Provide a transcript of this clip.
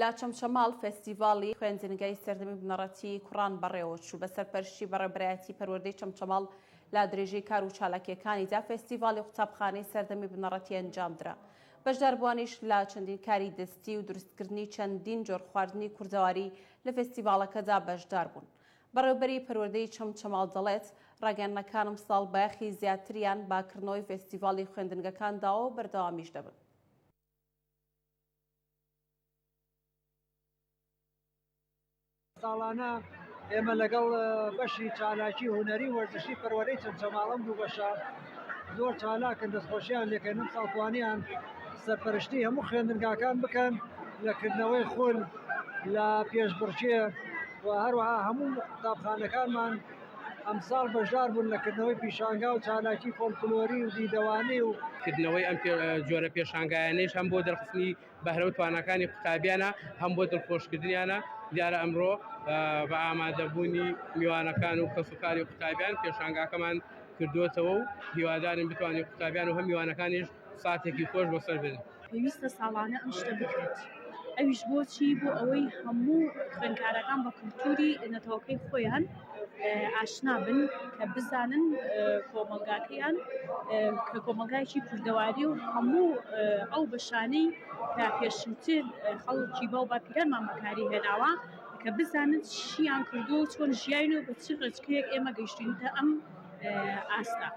لا چەمچەماڵ فێستیڤاڵی خوێندنگەی سەردەمی بنەڕەتی کوڕان بەڕێوە چوو بە سەرپەرشتی بەڕێبەرایەتی پەروەردەی چەمچەماڵ لا درێژەی کار و چالاکیەکانیدا فێستیڤاڵی قوتابخانەی سەردەمی بنەڕەتی ئەنجامدرا. بەشداربووانیش لا چەندین کاری دەستی و دروستکردنی چەندین جۆر خواردنی کوردەواری لە فێستیڤاڵەکەدا بەشدار بوون. بەڕێوەبەری پەروەردەی چەمچەماڵ دەڵێت ڕاگەیاندنەکانم ساڵ بایەخی زیاتریان باکردنەوەی فێستیڤاڵی خوێندنگەکانداوە و بەردەوامیش دەبن. ساڵانە ئێمە لەگەڵ بەشی چالاکی هونەری وەرزشی پەروەردەی چەمچەماڵم دوو بەشە زۆر چالاکن، دەستخۆشییان لێکەنم ساڵتوانیان سەرپەرشتی هەموو خوێندنگاکان بکەن لەکردنەوەی خول لە پێشبڕکێ و هەروەها هەموو قوتابخانەکانمان ئەمساڵ بەشدار بوون لەکردنەوەی پیشانگا و چالاکی فۆلکلۆری و دیدەوانی و کردنەوەی ئەم جۆرە پێشانگایانەیش هەم بۆ دەرخستنی بەهرە و توانەکانی قوتابیانە هەم بۆ دڵخۆشکردنیانە. دیارە ئەمڕۆ بە ئامادەبوونی میوانەکان و کەسوکاری قوتابیان پێشانگاکەمان کردوێتەوە و هیوادارین بتوانین قوتابیان و هەم میوانەکانیش ساتێکی خۆش بەسەر بێن. پێویستە ساڵانە ئەم شتە بکرێت. ئەویش بۆچی؟ بۆ ئەوەی هەموو خوێندکارەکان بە کولتوری نەتەوەکەی خۆیان ئاشنا بن کە بزانن کۆمەلگاکەیان کە کۆمەلگایکی کوردەواری و هەموو ئەو بەشانەی کە پێشووتر خەڵکی باو باپیرانمان بەکاری هێناوە کە بزانن چیان کردو و چۆن ژیاین و بە چ ڕێچکەیەک ئێمە گەیشتوینتە ئەم ئاستا.